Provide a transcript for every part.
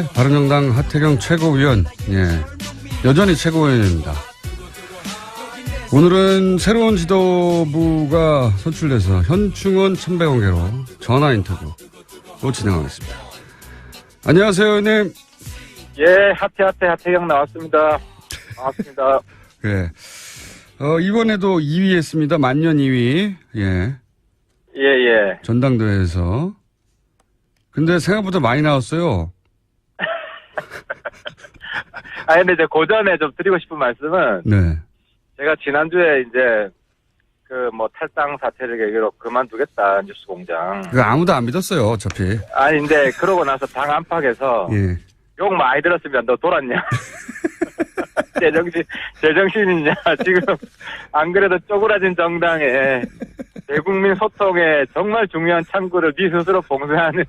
바른정당 하태경 최고위원, 여전히 최고위원입니다. 오늘은 새로운 지도부가 선출돼서 현충원 천배공개로 전화 인터뷰로 진행하겠습니다. 안녕하세요, 의원님. 예, 하태경 나왔습니다. 반갑습니다. 네. 이번에도 2위 했습니다. 만년 2위. 예. 예. 전당대회에서. 근데 생각보다 많이 나왔어요. 근데 이제 그 전에 좀 드리고 싶은 말씀은, 네. 제가 지난주에 이제, 탈당 사태를 계기로 그만두겠다, 뉴스공장. 그거 아무도 안 믿었어요, 어차피. 근데 그러고 나서 당 안팎에서, 예. 욕 많이 들었으면 너 돌았냐? 제정신이냐? 지금, 안 그래도 쪼그라진 정당에, 대국민 소통에 정말 중요한 창구를 네 스스로 봉쇄하는,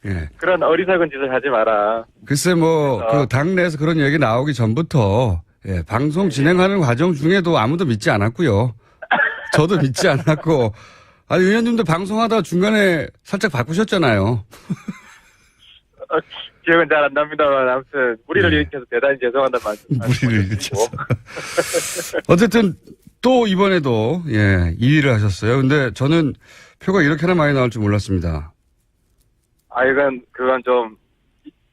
예. 그런 어리석은 짓을 하지 마라. 글쎄 그 당내에서 그런 얘기 나오기 전부터 방송 진행하는 과정 중에도 아무도 믿지 않았고요. 저도 믿지 않았고. 의원님도 방송하다가 중간에 살짝 바꾸셨잖아요. 기억은 잘 안 납니다만 아무튼 무리를 일으켜서 대단히 죄송하다는 말씀. 무리를 일으켜서. 어쨌든 또 이번에도 2위를 하셨어요. 근데 저는 표가 이렇게나 많이 나올 줄 몰랐습니다. 그건 좀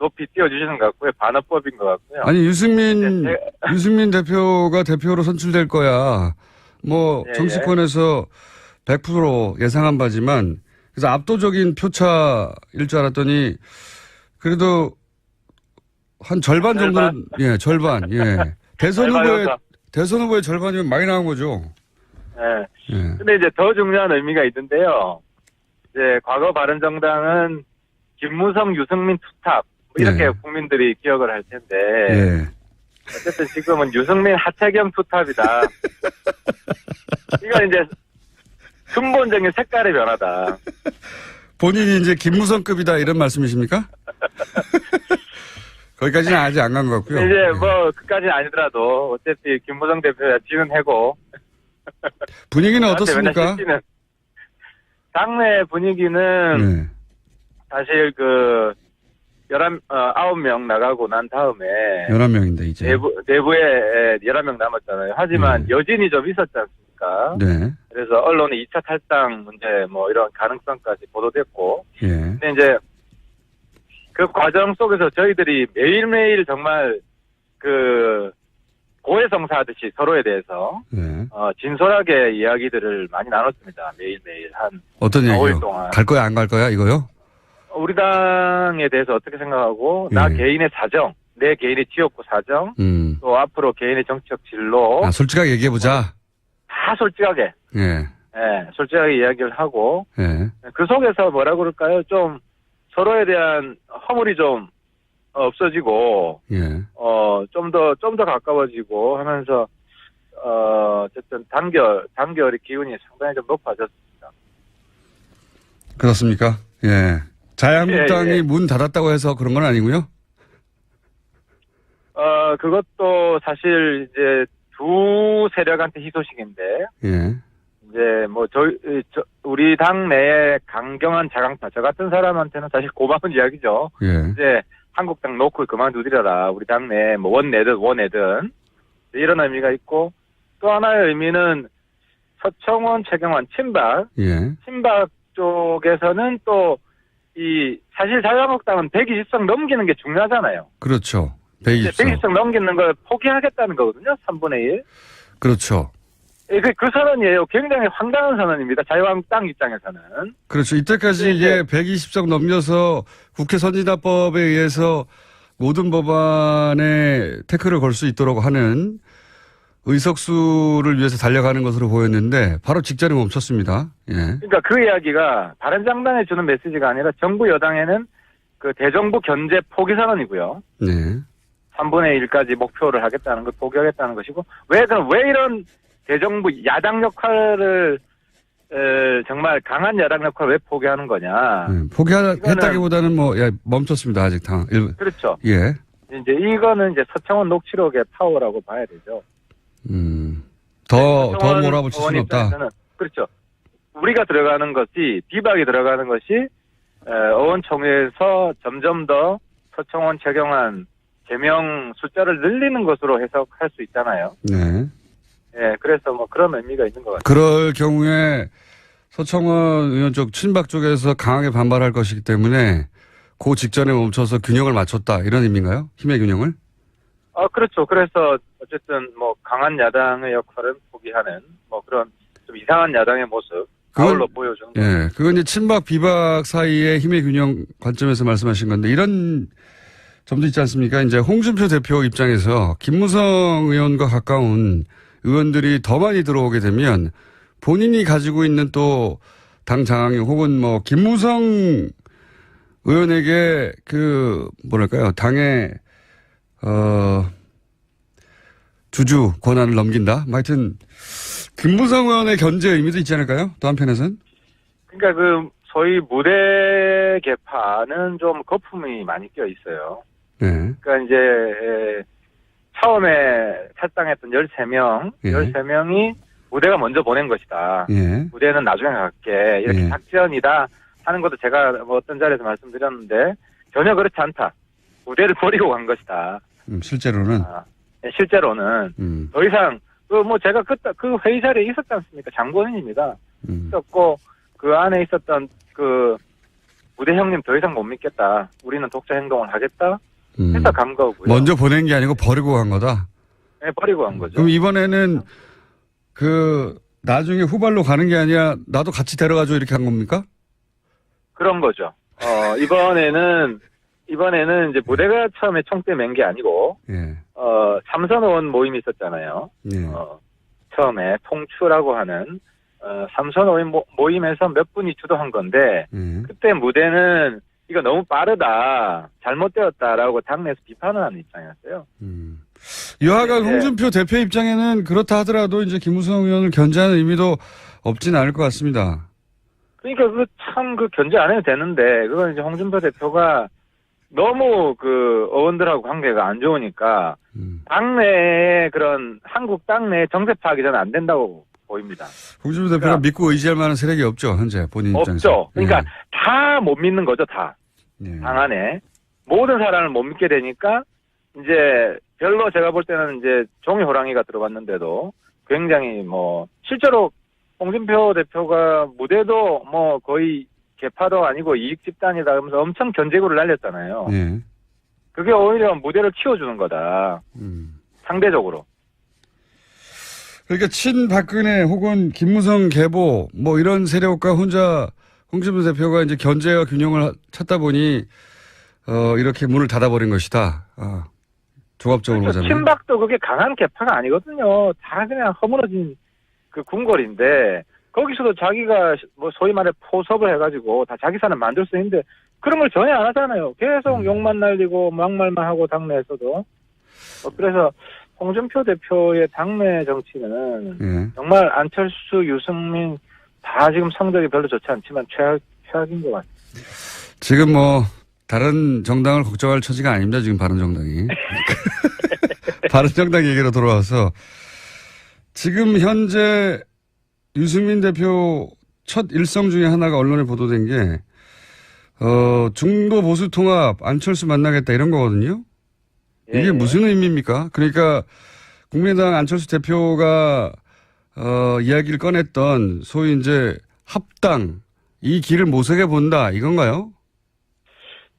높이 띄워주시는 것 같고요. 반어법인 것 같고요. 아니, 유승민 대표가 대표로 선출될 거야. 정치권에서 100% 예상한 바지만, 그래서 압도적인 표차일 줄 알았더니, 그래도 한 절반 정도는, 절반. 대선 후보의 절반이면 많이 나온 거죠. 근데 이제 더 중요한 의미가 있는데요. 이제 과거 바른정당은 김무성, 유승민 투탑 이렇게 국민들이 기억을 할 텐데 어쨌든 지금은 유승민, 하태경 투탑이다. 이건 이제 근본적인 색깔의 변화다. 본인이 이제 김무성급이다 이런 말씀이십니까? 거기까지는 아직 안 간 것 같고요. 이제 그까지는 아니더라도 어차피 김무성 대표야 지는 해고. 분위기는 어떻습니까? 당내 분위기는 사실 9명 나가고 난 다음에 11명인데 이제 내부에 11명 남았잖아요. 하지만 여진이 좀 있었지 않습니까? 네. 그래서 언론의 2차 탈당 문제 이런 가능성까지 보도됐고. 근데 이제 그 과정 속에서 저희들이 매일매일 정말 고해성사하듯이 서로에 대해서 진솔하게 이야기들을 많이 나눴습니다. 매일매일 어떤 5일 얘기요? 동안. 갈 거야 안 갈 거야 이거요? 우리 당에 대해서 어떻게 생각하고 나 개인의 사정, 내 개인의 지역구 사정, 또 앞으로 개인의 정치적 진로 솔직하게 얘기해보자. 다 솔직하게 솔직하게 이야기를 하고 그 속에서 뭐라 그럴까요? 좀 서로에 대한 허물이 좀 없어지고 좀 더 가까워지고 하면서 어쨌든 단결의 기운이 상당히 좀 높아졌습니다. 그렇습니까? 자유한국당이 문 닫았다고 해서 그런 건 아니고요? 그것도 사실 이제 두 세력한테 희소식인데 이제 우리 당 내에 강경한 자강파 저 같은 사람한테는 사실 고마운 이야기죠. 이제 한국당 놓고 그만두리라. 우리 당 내에 원내든 이런 의미가 있고, 또 하나의 의미는 서청원, 최경환 친박 쪽에서는 또 사실 자유한국당은 120석 넘기는 게 중요하잖아요. 그렇죠. 120석 넘기는 걸 포기하겠다는 거거든요. 3분의 1. 그렇죠. 그 선언이에요. 굉장히 황당한 선언입니다. 자유한국당 입장에서는. 그렇죠. 이때까지 120석 넘겨서 국회 선진화법에 의해서 모든 법안에 태클을 걸 수 있도록 하는 의석수를 위해서 달려가는 것으로 보였는데 바로 직전에 멈췄습니다. 그러니까 그 이야기가 바른정당에 주는 메시지가 아니라 정부 여당에는 대정부 견제 포기 선언이고요. 3분의 1까지 목표를 하겠다는 걸 포기하겠다는 것이고, 왜 이런 대정부 야당 역할을 정말 강한 야당 역할을 왜 포기하는 거냐? 포기했다기보다는 멈췄습니다 아직 당. 그렇죠. 이제 이거는 이제 서청원 녹취록의 파워라고 봐야 되죠. 더 몰아붙일 수는 없다. 그렇죠. 우리가 들어가는 것이 비박이 들어가는 것이 의원총회에서 점점 더 서청원, 최경환 제명 숫자를 늘리는 것으로 해석할 수 있잖아요. 네. 예, 그래서 뭐 그런 의미가 있는 것 같아요. 그럴 경우에 서청원 의원 쪽 친박 쪽에서 강하게 반발할 것이기 때문에 그 직전에 멈춰서 균형을 맞췄다 이런 의미인가요? 힘의 균형을? 그렇죠. 그래서 어쨌든 뭐 강한 야당의 역할은 포기하는 뭐 그런 좀 이상한 야당의 모습 아울러 보여주는 거죠. 예, 그건 이제 친박 비박 사이의 힘의 균형 관점에서 말씀하신 건데 이런 점도 있지 않습니까? 이제 홍준표 대표 입장에서 김무성 의원과 가까운 의원들이 더 많이 들어오게 되면 본인이 가지고 있는 또 당 장악력 혹은 뭐 김무성 의원에게 그 뭐랄까요 당의 주주 권한을 넘긴다. 하여튼 김무성 의원의 견제 의미도 있지 않을까요? 또 한편에서는. 그러니까 그 소위 무대 개파는 좀 거품이 많이 껴 있어요. 네. 그러니까 이제 처음에 탈당했던 13명, 예. 13명이 무대가 먼저 보낸 것이다. 예. 무대는 나중에 갈게. 이렇게 예. 작전이다 하는 것도 제가 뭐 어떤 자리에서 말씀드렸는데 전혀 그렇지 않다. 무대를 버리고 간 것이다. 실제로는. 실제로는 더 이상 뭐 제가 그 회의 자리에 있었지 않습니까? 장본인입니다. 있었고 그 안에 있었던 그 무대 형님 더 이상 못 믿겠다. 우리는 독자 행동을 하겠다. 해서 간 거고요. 먼저 보낸 게 아니고 버리고 간 거다. 네, 버리고 간 거죠. 그럼 이번에는 그 나중에 후발로 가는 게 아니라 나도 같이 데려가줘 이렇게 한 겁니까? 그런 거죠. 이번에는 이제 무대가 처음에 총대 맨 게 아니고 예. 삼선 의원 모임이 있었잖아요. 예. 처음에 통추라고 하는 삼선 의원 모임에서 몇 분이 주도한 건데 그때 무대는 이거 너무 빠르다, 잘못되었다라고 당내에서 비판을 하는 입장이었어요. 여하간 홍준표 대표 입장에는 그렇다 하더라도 이제 김무성 의원을 견제하는 의미도 없진 않을 것 같습니다. 그러니까 그 견제 안 해도 되는데 그건 이제 홍준표 대표가 너무 그 의원들하고 관계가 안 좋으니까 당내에 그런 한국 당내 정세 파악이 저는 안 된다고 보입니다. 홍준표 대표가 믿고 의지할 만한 세력이 없죠, 현재 본인 입장에서. 없죠. 그러니까 다 못 믿는 거죠, 다. 당 안에 모든 사람을 못 믿게 되니까 이제 별로 제가 볼 때는 이제 종이 호랑이가 들어갔는데도 굉장히 뭐 실제로 홍준표 대표가 무대도 뭐 거의 개파도 아니고 이익 집단이다 하면서 엄청 견제구를 날렸잖아요. 네. 그게 오히려 무대를 키워주는 거다. 상대적으로. 그러니까 친박근혜 혹은 김무성 계보 뭐 이런 세력과 혼자 홍준표 대표가 이제 견제와 균형을 찾다 보니 이렇게 문을 닫아버린 것이다. 종합적으로 그렇죠. 보자면. 친박도 그게 강한 개파가 아니거든요. 다 그냥 허물어진 그 궁궐인데 거기서도 자기가 뭐 소위 말해 포섭을 해가지고 다 자기 사람 만들 수 있는데 그런 걸 전혀 안 하잖아요. 계속 욕만 날리고 막말만 하고 당내에서도. 그래서 홍준표 대표의 당내 정치는 정말 안철수, 유승민 다 지금 성적이 별로 좋지 않지만 최악인 것 같습니다. 지금 뭐 다른 정당을 걱정할 처지가 아닙니다. 지금 바른정당이. 바른정당 얘기로 돌아와서 지금 현재 유승민 대표 첫 일성 중에 하나가 언론에 보도된 게 중도 보수 통합 안철수 만나겠다 이런 거거든요. 이게 무슨 의미입니까? 그러니까 국민의당 안철수 대표가 이야기를 꺼냈던 소위 이제 합당 이 길을 모색해 본다 이건가요?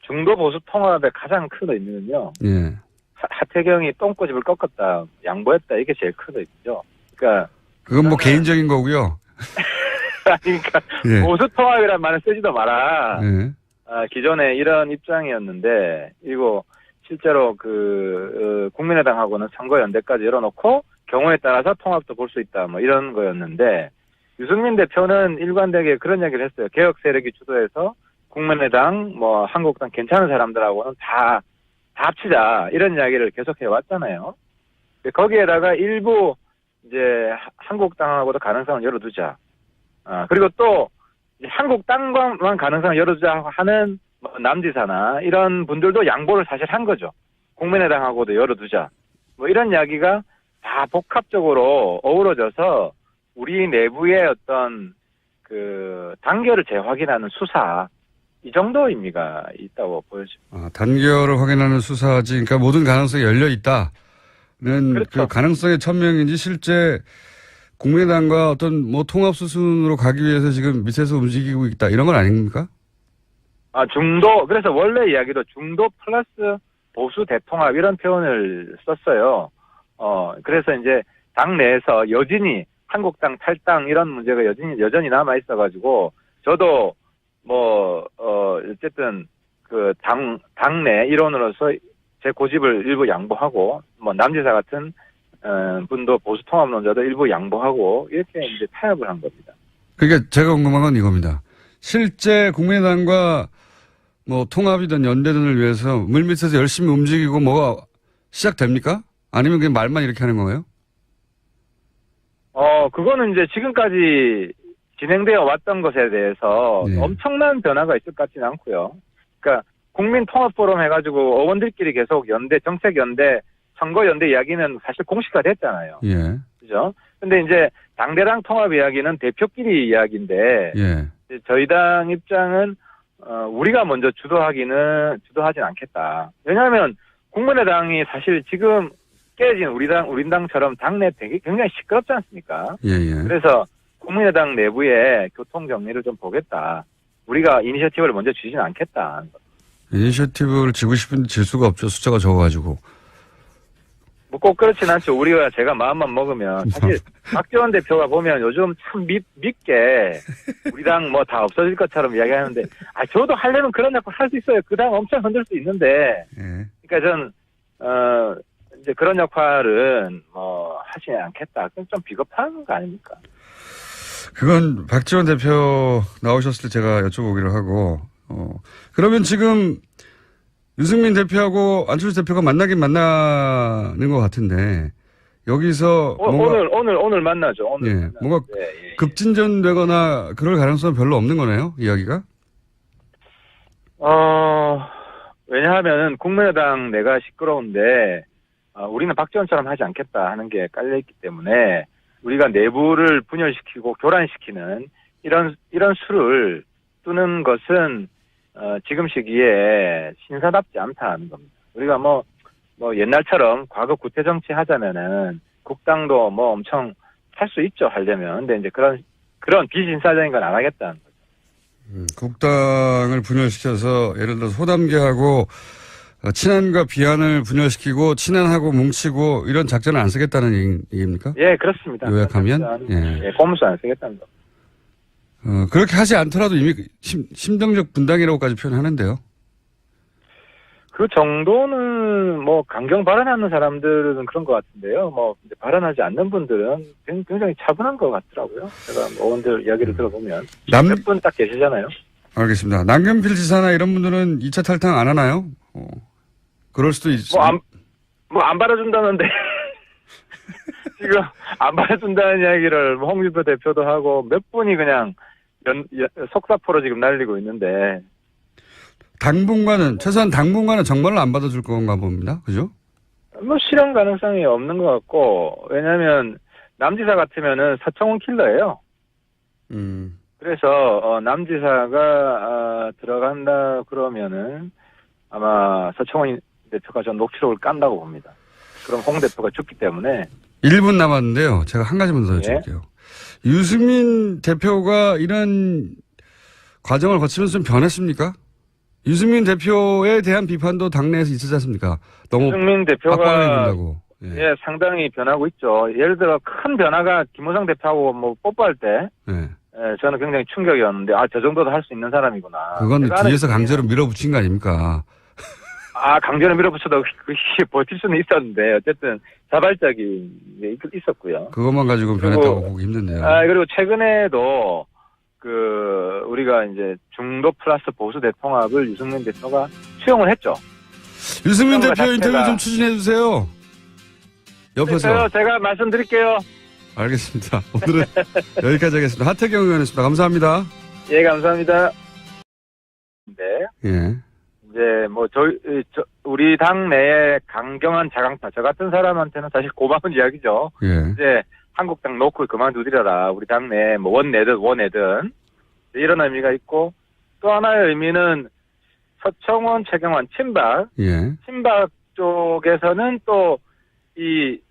중도 보수 통합의 가장 큰 의미는요. 예. 하태경이 똥꼬집을 꺾었다, 양보했다 이게 제일 큰 의미죠. 그러니까 그건 뭐 개인적인 거고요. 그러니까 보수 통합이란 말은 쓰지도 마라. 기존에 이런 입장이었는데 이거 실제로 국민의당하고는 선거연대까지 열어놓고 경우에 따라서 통합도 볼 수 있다 뭐 이런 거였는데 유승민 대표는 일관되게 그런 얘기를 했어요. 개혁 세력이 주도해서 국민의당 뭐 한국당 괜찮은 사람들하고는 다 합치자 이런 이야기를 계속 해왔잖아요. 거기에다가 일부 이제 한국당하고도 가능성을 열어두자. 그리고 또 이제 한국당과만 가능성을 열어두자 하는 뭐 남지사나 이런 분들도 양보를 사실 한 거죠. 국민의당하고도 열어두자. 뭐 이런 이야기가 다 복합적으로 어우러져서 우리 내부의 어떤 그 단결을 재확인하는 수사 이 정도 의미가 있다고 보여집니다. 단결을 확인하는 수사지, 그러니까 모든 가능성이 열려 있다는 그렇죠. 그 가능성의 천명인지 실제 국민의당과 어떤 뭐 통합 수순으로 가기 위해서 지금 밑에서 움직이고 있다 이런 건 아닙니까? 중도, 그래서 원래 이야기도 중도 플러스 보수 대통합 이런 표현을 썼어요. 그래서 이제 당 내에서 여전히 한국당 탈당 이런 문제가 여전히 남아 있어가지고 저도 어쨌든 그 당내 일원으로서 제 고집을 일부 양보하고 남지사 같은 분도 보수 통합론자도 일부 양보하고 이렇게 이제 타협을 한 겁니다. 그러니까 제가 궁금한 건 이겁니다. 실제 국민의당과 뭐 통합이든 연대든을 위해서 물밑에서 열심히 움직이고 뭐가 시작됩니까? 아니면 그냥 말만 이렇게 하는 거예요? 그거는 이제 지금까지 진행되어 왔던 것에 대해서 네. 엄청난 변화가 있을 것 같지는 않고요. 그러니까 국민 통합 포럼 해가지고 의원들끼리 계속 연대, 정책 연대, 선거 연대 이야기는 사실 공식화 됐잖아요. 예. 그죠? 근데 이제 당대당 통합 이야기는 대표끼리 이야기인데 예. 저희 당 입장은 우리가 먼저 주도하진 않겠다. 왜냐하면 국민의당이 사실 지금 깨진 우리 당처럼 당내 되게 굉장히 시끄럽지 않습니까? 예, 예. 그래서 국민의당 내부의 교통 정리를 좀 보겠다. 우리가 이니셔티브를 먼저 주지는 않겠다. 이니셔티브를 지고 싶은데 질 수가 없죠. 숫자가 적어가지고. 뭐 꼭 그렇진 않죠. 제가 마음만 먹으면. 사실 박지원 대표가 보면 요즘 참 밉게 우리 당 뭐 다 없어질 것처럼 이야기하는데 저도 하려면 그런 역할 할 수 있어요. 그 당 엄청 흔들 수 있는데. 예. 그러니까 전 이제 그런 역할은 하지 않겠다. 그건 좀 비겁한 거 아닙니까? 그건 박지원 대표 나오셨을 때 제가 여쭤보기로 하고, 그러면 지금 유승민 대표하고 안철수 대표가 만나긴 만나는 것 같은데, 여기서 오늘 만나죠. 오늘 예, 만나죠. 뭔가 예. 급진전되거나 그럴 가능성은 별로 없는 거네요, 이야기가? 왜냐하면은 국민의당 내가 시끄러운데 우리는 박지원처럼 하지 않겠다 하는 게 깔려있기 때문에 우리가 내부를 분열시키고 교란시키는 이런 수를 뜨는 것은 지금 시기에 신사답지 않다는 겁니다. 우리가 뭐 옛날처럼 과거 구태 정치 하자면은 국당도 뭐 엄청 할 수 있죠, 하려면. 근데 이제 그런 비신사적인 건 안 하겠다는 거죠. 국당을 분열시켜서 예를 들어서 호담계하고 친한과 비한을 분열시키고 친한하고 뭉치고 이런 작전을 안 쓰겠다는 얘기입니까? 예, 그렇습니다. 요약하면? 예. 공무수 안 쓰겠다는 거. 그렇게 하지 않더라도 이미 심정적 분당이라고까지 표현하는데요. 그 정도는 강경 발언하는 사람들은 그런 것 같은데요. 이제 발언하지 않는 분들은 굉장히 차분한 것 같더라고요. 제가 의원들 이야기를 들어보면 몇 분 딱 계시잖아요. 알겠습니다. 남경필 지사나 이런 분들은 2차 탈당 안 하나요? 그럴 수도 있죠. 안 받아준다는데 지금 안 받아준다는 이야기를 홍준표 대표도 하고 몇 분이 그냥 속사포로 지금 날리고 있는데. 최소한 당분간은 정말로 안 받아줄 건가 봅니다. 그죠? 실현 가능성이 없는 것 같고, 왜냐면, 남지사 같으면은 서청원 킬러예요. 그래서, 남지사가, 들어간다 그러면은, 아마 서청원 대표가 전 녹취록을 깐다고 봅니다. 그럼 홍 대표가 죽기 때문에. 1분 남았는데요. 제가 한 가지만 더 여쭤볼게요. 예? 유승민 대표가 이런 과정을 거치면서 좀 변했습니까? 유승민 대표에 대한 비판도 당내에서 있었지 않습니까? 너무 유승민 대표가 예. 상당히 변하고 있죠. 예를 들어 큰 변화가 김호상 대표하고 뽀뽀할 때 저는 굉장히 충격이었는데 저 정도도 할 수 있는 사람이구나. 그건 뒤에서 강제로 밀어붙인 거 아닙니까? 강제로 밀어붙여도 그게 버틸 수는 있었는데 어쨌든 자발적인 게 있었고요. 그것만 가지고 변했다고 보기 힘든데요. 그리고 최근에도 우리가 이제 중도 플러스 보수 대통합을 유승민 대표가 수용을 했죠. 유승민 대표 인터뷰 좀 추진해 주세요. 옆에서. 제가 말씀드릴게요. 알겠습니다. 오늘은 여기까지 하겠습니다. 하태경 의원이었습니다. 감사합니다. 예, 감사합니다. 네. 예. 이제 우리 당 내에 강경한 자강파, 저 같은 사람한테는 사실 고마운 이야기죠. 예. 이제 한국당 놓고 그만두리라. 우리 당 내에 원내든 이런 의미가 있고 또 하나의 의미는 서청원, 최경환 친박, 예. 친박 쪽에서는 또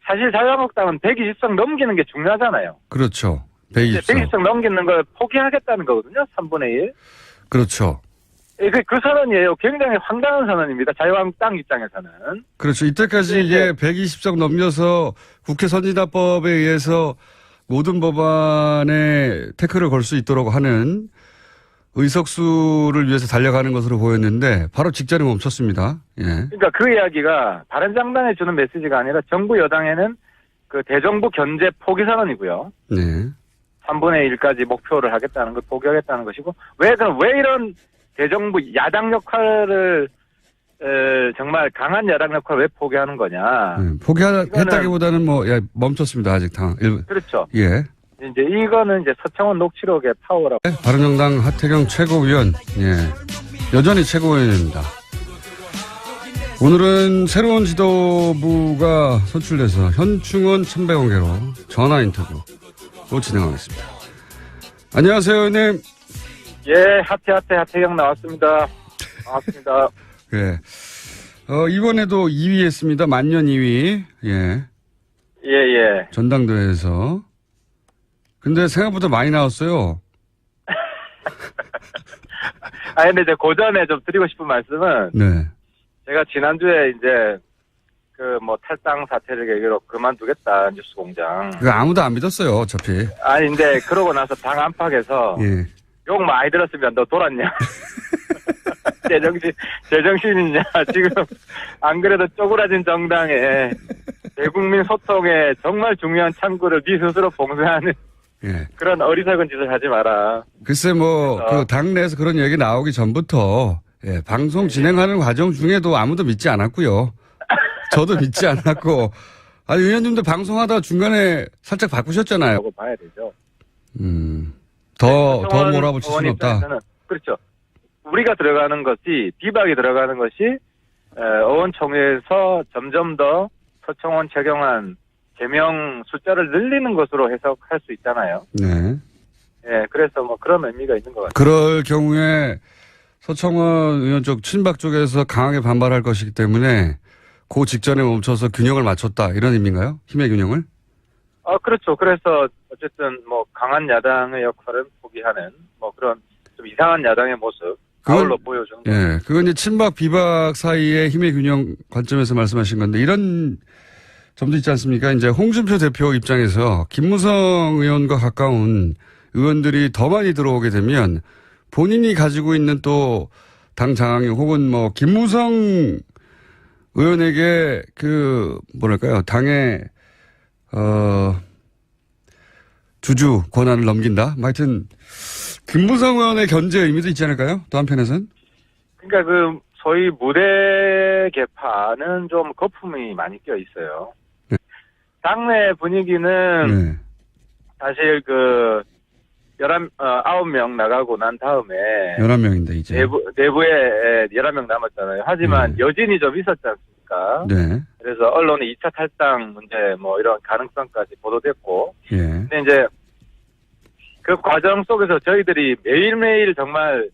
사실 자유한국당은 120석 넘기는 게 중요하잖아요. 그렇죠. 120석. 120석 넘기는 걸 포기하겠다는 거거든요. 3분의 1. 그렇죠. 그 선언이에요. 굉장히 황당한 선언입니다. 자유한국당 입장에서는. 그렇죠. 이때까지 이게 120석 넘겨서 국회 선진화법에 의해서 모든 법안에 태클을 걸 수 있도록 하는 의석수를 위해서 달려가는 것으로 보였는데 바로 직전에 멈췄습니다. 예. 그러니까 그 이야기가 바른정당에 주는 메시지가 아니라 정부 여당에는 그 대정부 견제 포기 선언이고요. 네. 3분의 1까지 목표를 하겠다는 걸 포기하겠다는 것이고 왜 이런 대정부 야당 역할을 정말 강한 야당 역할을 왜 포기하는 거냐. 포기했다기보다는 멈췄습니다. 아직 그렇죠. 예. 이제 이거는 이제 서청원 녹취록의 파워라고. 바른정당 하태경 최고위원, 예. 여전히 최고위원입니다. 오늘은 새로운 지도부가 선출돼서 현충원 천배공개로 전화 인터뷰로 진행하겠습니다. 안녕하세요, 의원님. 예, 하태경 나왔습니다. 반갑습니다. 예. 이번에도 2위 했습니다. 만년 2위. 예. 예. 전당대회에서. 근데 생각보다 많이 나왔어요. 근데 이제 그 전에 좀 드리고 싶은 말씀은. 네. 제가 지난주에 이제, 탈당 사태를 계기로 그만두겠다, 뉴스 공장. 그거 아무도 안 믿었어요, 어차피. 근데 그러고 나서 당 안팎에서. 예. 욕 많이 들었으면 너 돌았냐? 제정신이냐? 지금, 안 그래도 쪼그라진 정당에 대국민 소통에 정말 중요한 창구를 네 스스로 봉쇄하는 예. 그런 어리석은 짓을 하지 마라. 글쎄 그 당내에서 그런 얘기 나오기 전부터 예, 방송 진행하는 과정 중에도 아무도 믿지 않았고요. 저도 믿지 않았고 의원님도 방송하다 중간에 살짝 바꾸셨잖아요. 라고 봐야 되죠. 더 몰아붙일 수는 없다. 그렇죠. 우리가 들어가는 것이 비박이 들어가는 것이 의원총회에서 점점 더 서청원, 최경환 개명 숫자를 늘리는 것으로 해석할 수 있잖아요. 네. 예, 그래서 그런 의미가 있는 것 같아요. 그럴 경우에 서청원 의원 쪽 친박 쪽에서 강하게 반발할 것이기 때문에 그 직전에 멈춰서 균형을 맞췄다 이런 의미인가요? 힘의 균형을? 그렇죠. 그래서 어쨌든 강한 야당의 역할은 포기하는 그런 좀 이상한 야당의 모습 아울러 보여주는. 예, 그건 이제 친박 비박 사이의 힘의 균형 관점에서 말씀하신 건데 이런 점도 있지 않습니까? 이제 홍준표 대표 입장에서 김무성 의원과 가까운 의원들이 더 많이 들어오게 되면 본인이 가지고 있는 또 당 장악력 혹은 김무성 의원에게 당의 주주 권한을 넘긴다. 하여튼 김무성 의원의 견제 의미도 있지 않을까요? 또 한편에서는. 그러니까 소위 무대 개파는 좀 거품이 많이 껴 있어요. 네. 당내 분위기는 네. 사실 9명 나가고 난 다음에 11명인데 이제 내부에 11명 남았잖아요. 하지만 여진이 좀 있었지 않습니까? 네. 그래서 언론의 2차 탈당 문제 이런 가능성까지 보도됐고. 예. 근데 이제 그 과정 속에서 저희들이 매일매일 정말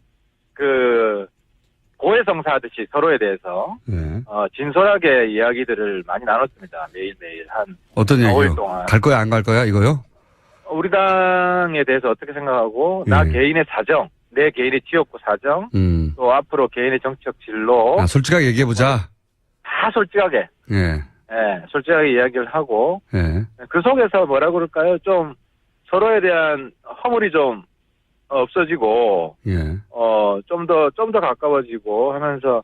고해성사하듯이 서로에 대해서 네. 진솔하게 이야기들을 많이 나눴습니다. 매일매일 한 어떤 5일 얘기요? 동안. 갈 거야 안 갈 거야 이거요? 우리 당에 대해서 어떻게 생각하고 나 개인의 사정, 내 개인의 지역구 사정, 또 앞으로 개인의 정치적 진로. 솔직하게 얘기해보자. 다 솔직하게. 예. 솔직하게 이야기를 하고. 예. 그 속에서 뭐라 그럴까요? 좀 서로에 대한 허물이 좀 없어지고. 예. 좀 더 가까워지고 하면서,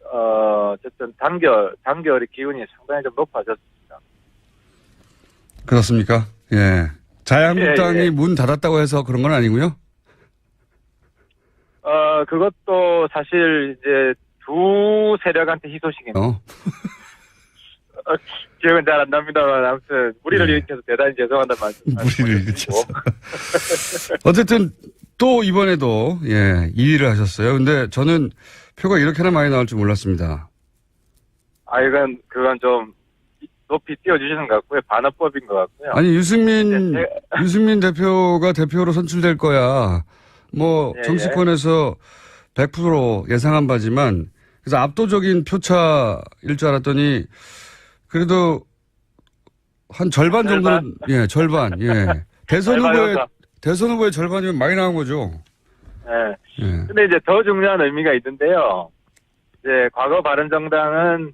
어쨌든 단결의 기운이 상당히 좀 높아졌습니다. 그렇습니까? 예. 자유한국당이 예. 문 닫았다고 해서 그런 건 아니고요? 그것도 사실 이제 두 세력한테 희소식입니다. 기억은 잘 안 납니다만 아무튼 무리를 일으켜서 대단히 죄송하다는 말씀. 무리를 일으켜서. 어쨌든 또 이번에도 2위를 하셨어요. 근데 저는 표가 이렇게나 많이 나올 줄 몰랐습니다. 그건 좀 높이 띄워주시는 것 같고요. 반어법인 것 같고요. 아니 유승민 대표가 대표로 선출될 거야. 뭐 예, 정치권에서 100% 예상한 바지만 그래서 압도적인 표차일 줄 알았더니 그래도 한 절반 정도는 예, 절반. 예. 대선 후보의 절반이면 많이 나온 거죠. 예. 예. 근데 이제 더 중요한 의미가 있는데요. 이제 과거 바른정당은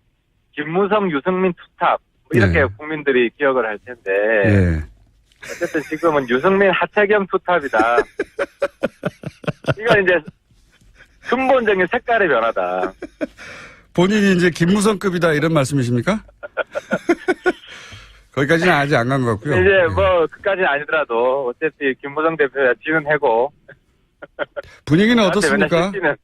김무성, 유승민 투탑 이렇게 네. 국민들이 기억을 할 텐데 예. 어쨌든 지금은 유승민, 하태경 투탑이다. 이건 이제 근본적인 색깔의 변화다. 본인이 이제 김무성급이다 이런 말씀이십니까? 거기까지는 아직 안 간 것 같고요. 이제 예. 뭐 그까지는 아니더라도 어차피 김무성 대표야 지는 해고 분위기는 나한테 맨날 어떻습니까? 씹히는